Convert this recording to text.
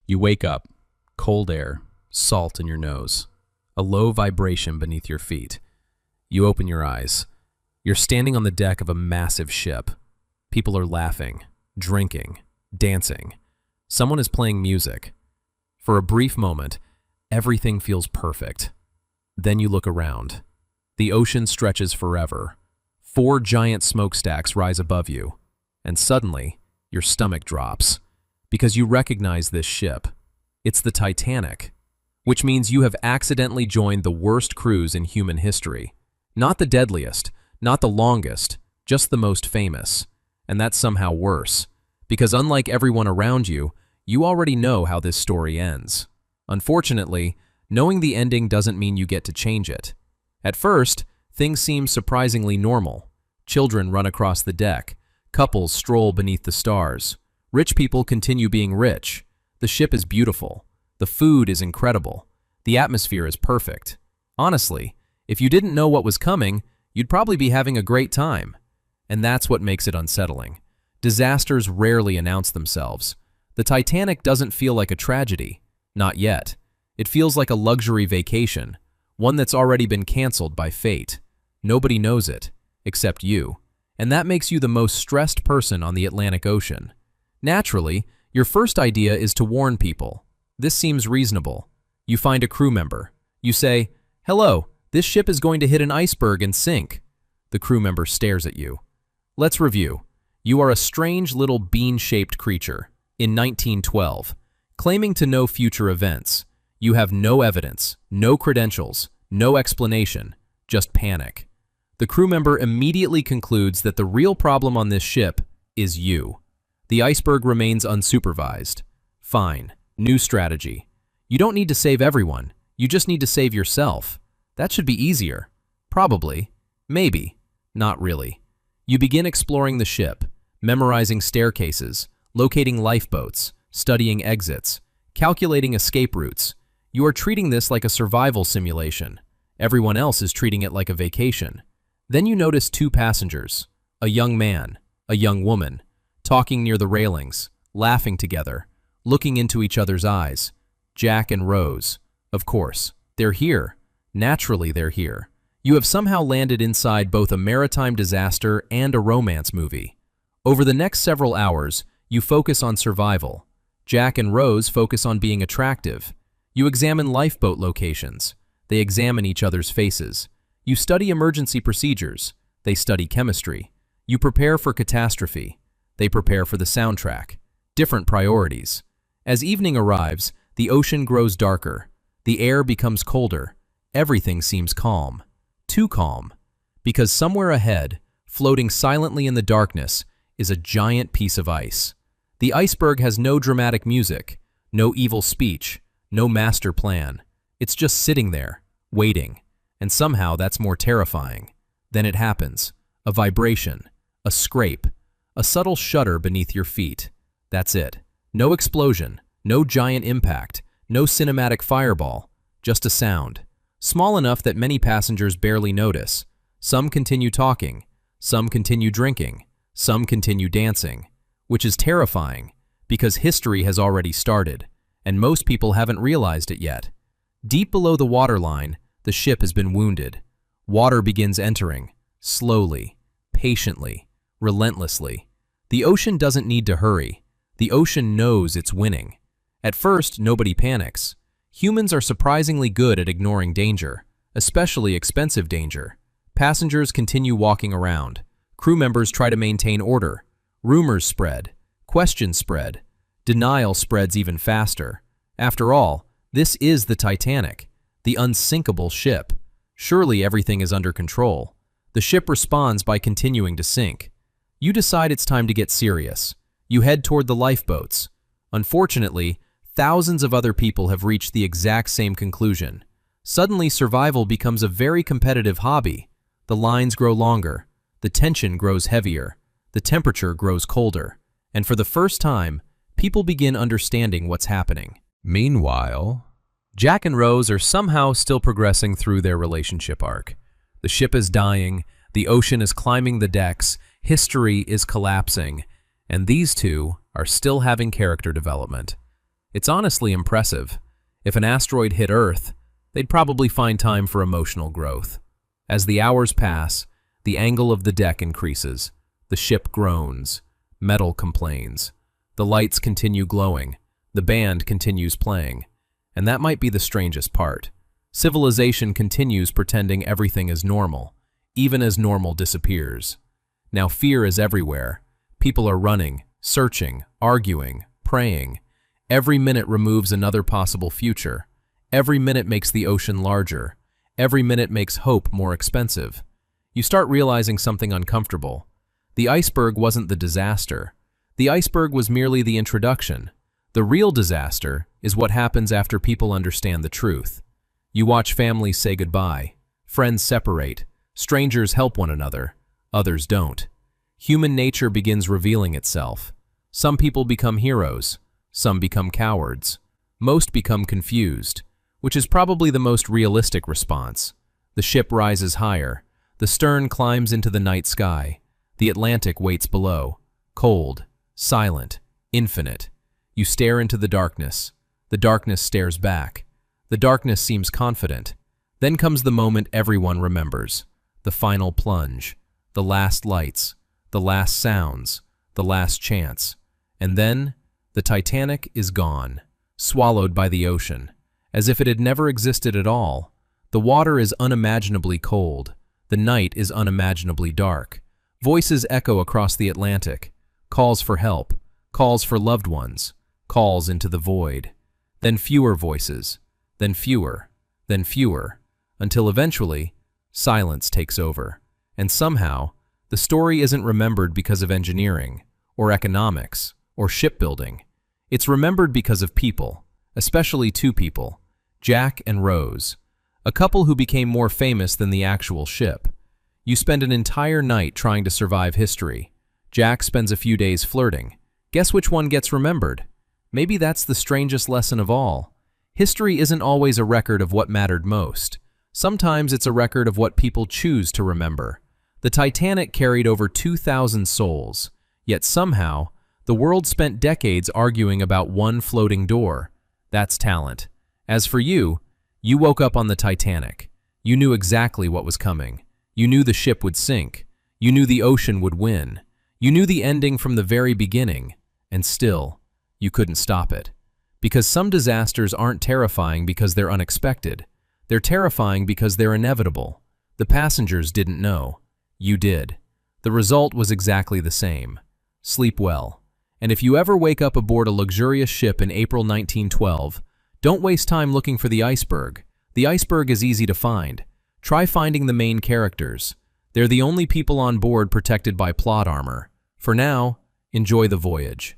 You wake up, cold air, salt in your nose, a low vibration beneath your feet. You open your eyes. You're standing on the deck of a massive ship. People are laughing, drinking, dancing. Someone is playing music. For a brief moment, everything feels perfect. Then you look around. The ocean stretches forever. 4 giant smokestacks rise above you, and suddenly, your stomach drops, because you recognize this ship. It's the Titanic, which means you have accidentally joined the worst cruise in human history. Not the deadliest, not the longest, just the most famous. And that's somehow worse, because unlike everyone around you, you already know how this story ends. Unfortunately, knowing the ending doesn't mean you get to change it. At first, things seem surprisingly normal. Children run across the deck. Couples stroll beneath the stars. Rich people continue being rich. The ship is beautiful. The food is incredible. The atmosphere is perfect. Honestly, if you didn't know what was coming, you'd probably be having a great time. And that's what makes it unsettling. Disasters rarely announce themselves. The Titanic doesn't feel like a tragedy. Not yet. It feels like a luxury vacation, one that's already been canceled by fate. Nobody knows it, except you. And that makes you the most stressed person on the Atlantic Ocean. Naturally, your first idea is to warn people. This seems reasonable. You find a crew member. You say, "Hello, this ship is going to hit an iceberg and sink." The crew member stares at you. Let's review. You are a strange little bean-shaped creature in 1912, claiming to know future events. You have no evidence, no credentials, no explanation, just panic. The crew member immediately concludes that the real problem on this ship is you. The iceberg remains unsupervised. Fine, new strategy. You don't need to save everyone, you just need to save yourself. That should be easier. Probably. Maybe. Not really. You begin exploring the ship, memorizing staircases, locating lifeboats, studying exits, calculating escape routes. You are treating this like a survival simulation. Everyone else is treating it like a vacation. Then you notice 2 passengers, a young man, a young woman, talking near the railings, laughing together, looking into each other's eyes. Jack and Rose. Of course, they're here. Naturally, they're here. You have somehow landed inside both a maritime disaster and a romance movie. Over the next several hours, you focus on survival. Jack and Rose focus on being attractive. You examine lifeboat locations. They examine each other's faces. You study emergency procedures. They study chemistry. You prepare for catastrophe. They prepare for the soundtrack. Different priorities. As evening arrives, the ocean grows darker. The air becomes colder. Everything seems calm. Too calm. Because somewhere ahead, floating silently in the darkness, is a giant piece of ice. The iceberg has no dramatic music, no evil speech, no master plan. It's just sitting there, waiting. And somehow that's more terrifying. Then it happens. A vibration, a scrape, a subtle shudder beneath your feet. That's it. No explosion, no giant impact, no cinematic fireball, just a sound. Small enough that many passengers barely notice. Some continue talking, some continue drinking, some continue dancing, which is terrifying because history has already started, and most people haven't realized it yet. Deep below the waterline, the ship has been wounded. Water begins entering, slowly, patiently, relentlessly. The ocean doesn't need to hurry. The ocean knows it's winning. At first, nobody panics. Humans are surprisingly good at ignoring danger, especially expensive danger. Passengers continue walking around. Crew members try to maintain order. Rumors spread. Questions spread. Denial spreads even faster. After all, this is the Titanic, the unsinkable ship. Surely everything is under control. The ship responds by continuing to sink. You decide it's time to get serious. You head toward the lifeboats. Unfortunately, thousands of other people have reached the exact same conclusion. Suddenly, survival becomes a very competitive hobby. The lines grow longer. The tension grows heavier. The temperature grows colder. And for the first time, people begin understanding what's happening. Meanwhile, Jack and Rose are somehow still progressing through their relationship arc. The ship is dying, the ocean is climbing the decks, history is collapsing, and these two are still having character development. It's honestly impressive. If an asteroid hit Earth, they'd probably find time for emotional growth. As the hours pass, the angle of the deck increases. The ship groans. Metal complains. The lights continue glowing. The band continues playing. And that might be the strangest part. Civilization continues pretending everything is normal, even as normal disappears. Now fear is everywhere. People are running, searching, arguing, praying. Every minute removes another possible future. Every minute makes the ocean larger. Every minute makes hope more expensive. You start realizing something uncomfortable. The iceberg wasn't the disaster. The iceberg was merely the introduction. The real disaster is what happens after people understand the truth. You watch families say goodbye, friends separate, strangers help one another, others don't. Human nature begins revealing itself. Some people become heroes, some become cowards. Most become confused, which is probably the most realistic response. The ship rises higher. The stern climbs into the night sky. The Atlantic waits below, cold, silent, infinite. You stare into the darkness. The darkness stares back. The darkness seems confident. Then comes the moment everyone remembers. The final plunge. The last lights. The last sounds. The last chance. And then, the Titanic is gone, swallowed by the ocean, as if it had never existed at all. The water is unimaginably cold. The night is unimaginably dark. Voices echo across the Atlantic. Calls for help. Calls for loved ones. Calls into the void. Then fewer voices. Then fewer. Then fewer. Until eventually, silence takes over. And somehow, the story isn't remembered because of engineering, or economics, or shipbuilding. It's remembered because of people, especially two people, Jack and Rose, a couple who became more famous than the actual ship. You spend an entire night trying to survive history. Jack spends a few days flirting. Guess which one gets remembered? Maybe that's the strangest lesson of all. History isn't always a record of what mattered most. Sometimes it's a record of what people choose to remember. The Titanic carried over 2,000 souls, yet somehow, the world spent decades arguing about one floating door. That's talent. As for you, you woke up on the Titanic. You knew exactly what was coming. You knew the ship would sink. You knew the ocean would win. You knew the ending from the very beginning. And still, you couldn't stop it. Because some disasters aren't terrifying because they're unexpected. They're terrifying because they're inevitable. The passengers didn't know. You did. The result was exactly the same. Sleep well. And if you ever wake up aboard a luxurious ship in April 1912, don't waste time looking for the iceberg. The iceberg is easy to find. Try finding the main characters. They're the only people on board protected by plot armor. For now, enjoy the voyage.